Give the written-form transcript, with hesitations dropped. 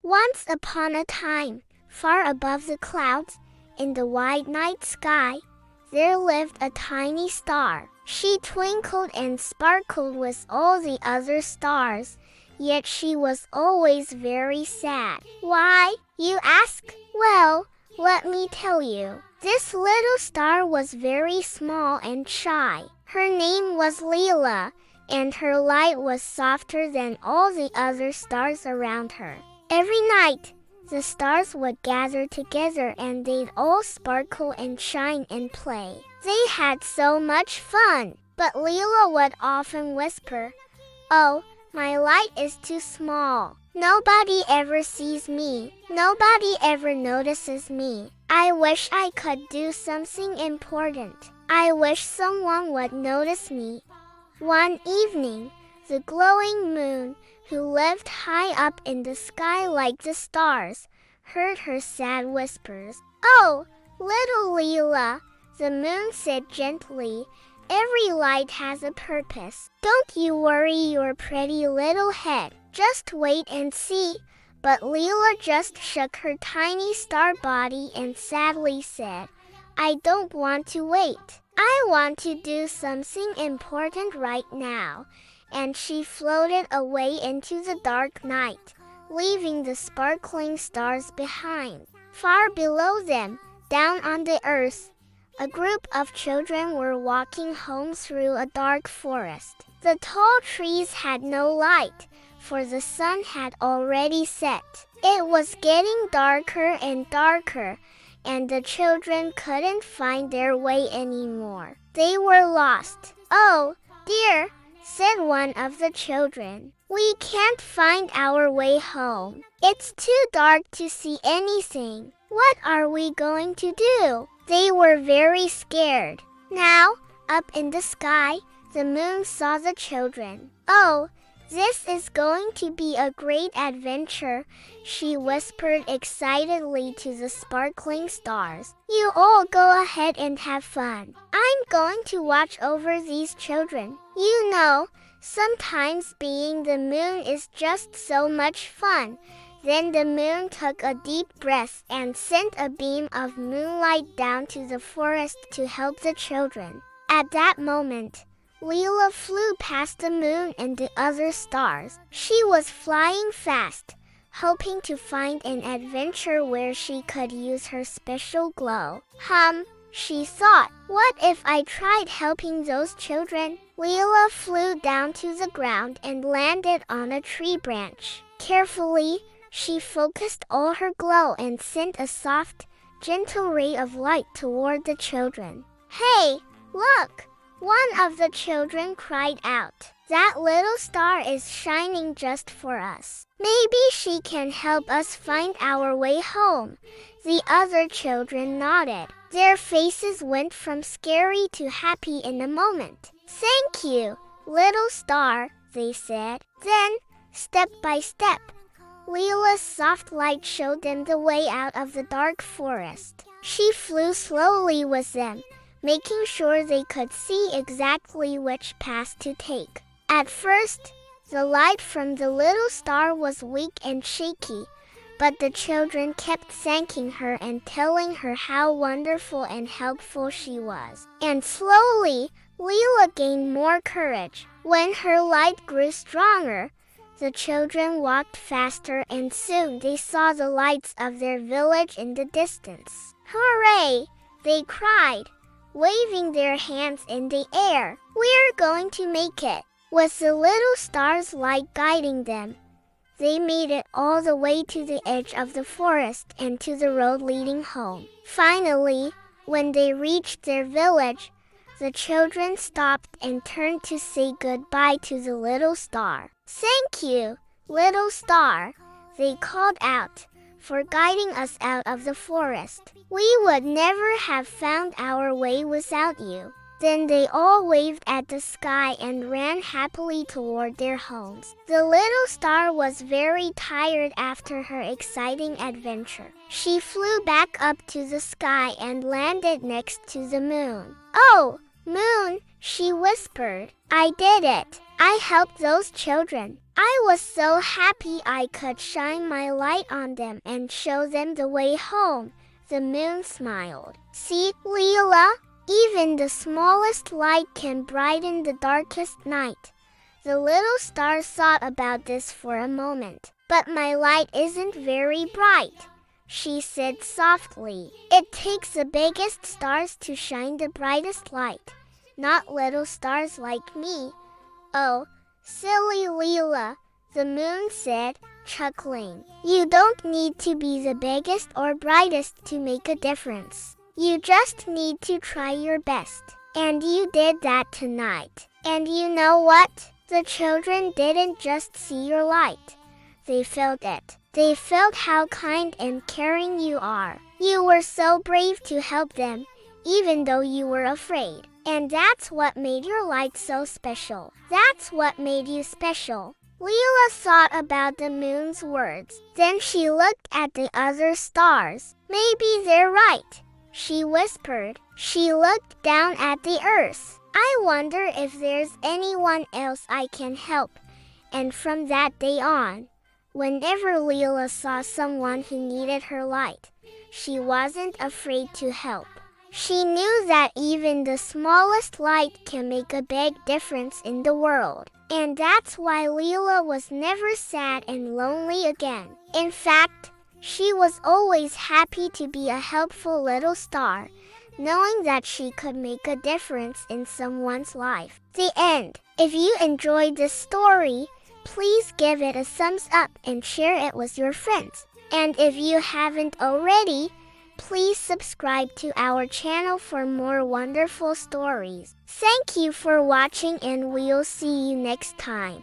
Once upon a time, far above the clouds, in the wide night sky, there lived a tiny star. She twinkled and sparkled with all the other stars, yet she was always very sad. Why, you ask? Well, let me tell you. This little star was very small and shy. Her name was Lila, and her light was softer than all the other stars around her. Every night, the stars would gather together and they'd all sparkle and shine and play. They had so much fun, but Lila would often whisper, "Oh, my light is too small. Nobody ever sees me. Nobody ever notices me. I wish I could do something important. I wish someone would notice me." One evening, the glowing moon, who lived high up in the sky like the stars, heard her sad whispers. "Oh, little Lila," the moon said gently, "every light has a purpose. Don't you worry your pretty little head. Just wait and see." But Lila just shook her tiny star body and sadly said, "I don't want to wait. I want to do something important right now." And she floated away into the dark night, leaving the sparkling stars behind. Far below them, down on the earth, a group of children were walking home through a dark forest. The tall trees had no light, for the sun had already set. It was getting darker and darker, and the children couldn't find their way anymore. They were lost. "Oh, dear," said one of the children. "We can't find our way home. It's too dark to see anything. What are we going to do?" They were very scared. Now, up in the sky, the moon saw the children. "Oh, this is going to be a great adventure," she whispered excitedly to the sparkling stars. "You all go ahead and have fun. I'm going to watch over these children. You know, sometimes being the moon is just so much fun." Then the moon took a deep breath and sent a beam of moonlight down to the forest to help the children. At that moment, Lila flew past the moon and the other stars. She was flying fast, hoping to find an adventure where she could use her special glow. She thought, what if I tried helping those children? Lila flew down to the ground and landed on a tree branch. Carefully, she focused all her glow and sent a soft, gentle ray of light toward the children. "Hey, look!" one of the children cried out. "That little star is shining just for us. Maybe she can help us find our way home." The other children nodded. Their faces went from scary to happy in a moment. "Thank you, little star," they said. Then, step by step, Lila's soft light showed them the way out of the dark forest. She flew slowly with them, making sure they could see exactly which path to take. At first, the light from the little star was weak and shaky, but the children kept thanking her and telling her how wonderful and helpful she was. And slowly, Lila gained more courage. When her light grew stronger, the children walked faster and soon they saw the lights of their village in the distance. "Hooray!" they cried, waving their hands in the air. "We're going to make it!" With the little star's light guiding them, they made it all the way to the edge of the forest and to the road leading home. Finally, when they reached their village, the children stopped and turned to say goodbye to the little star. "Thank you, little star," they called out, "for guiding us out of the forest. We would never have found our way without you." Then they all waved at the sky and ran happily toward their homes. The little star was very tired after her exciting adventure. She flew back up to the sky and landed next to the moon. "Oh, moon," she whispered, "I did it. I helped those children. I was so happy I could shine my light on them and show them the way home. The moon smiled. See, Lila, even the smallest light can brighten the darkest night. The little star thought about this for a moment. But my light isn't very bright, she said softly. It takes the biggest stars to shine the brightest light, not little stars like me. Oh, silly Lila, the moon said, chuckling. You don't need to be the biggest or brightest to make a difference. You just need to try your best. And you did that tonight. And you know what? The children didn't just see your light. They felt it. They felt how kind and caring you are. You were so brave to help them, even though you were afraid. And that's what made your light so special. That's what made you special. Lila thought about the moon's words. Then she looked at the other stars. Maybe they're right, she whispered. She looked down at the earth. I wonder if there's anyone else I can help. And from that day on, whenever Lila saw someone who needed her light, she wasn't afraid to help. She knew that even the smallest light can make a big difference in the world. And that's why Lila was never sad and lonely again. In fact, she was always happy to be a helpful little star, knowing that she could make a difference in someone's life. The end. If you enjoyed this story, please give it a thumbs up and share it with your friends. And if you haven't already, please subscribe to our channel for more wonderful stories. Thank you for watching and we'll see you next time.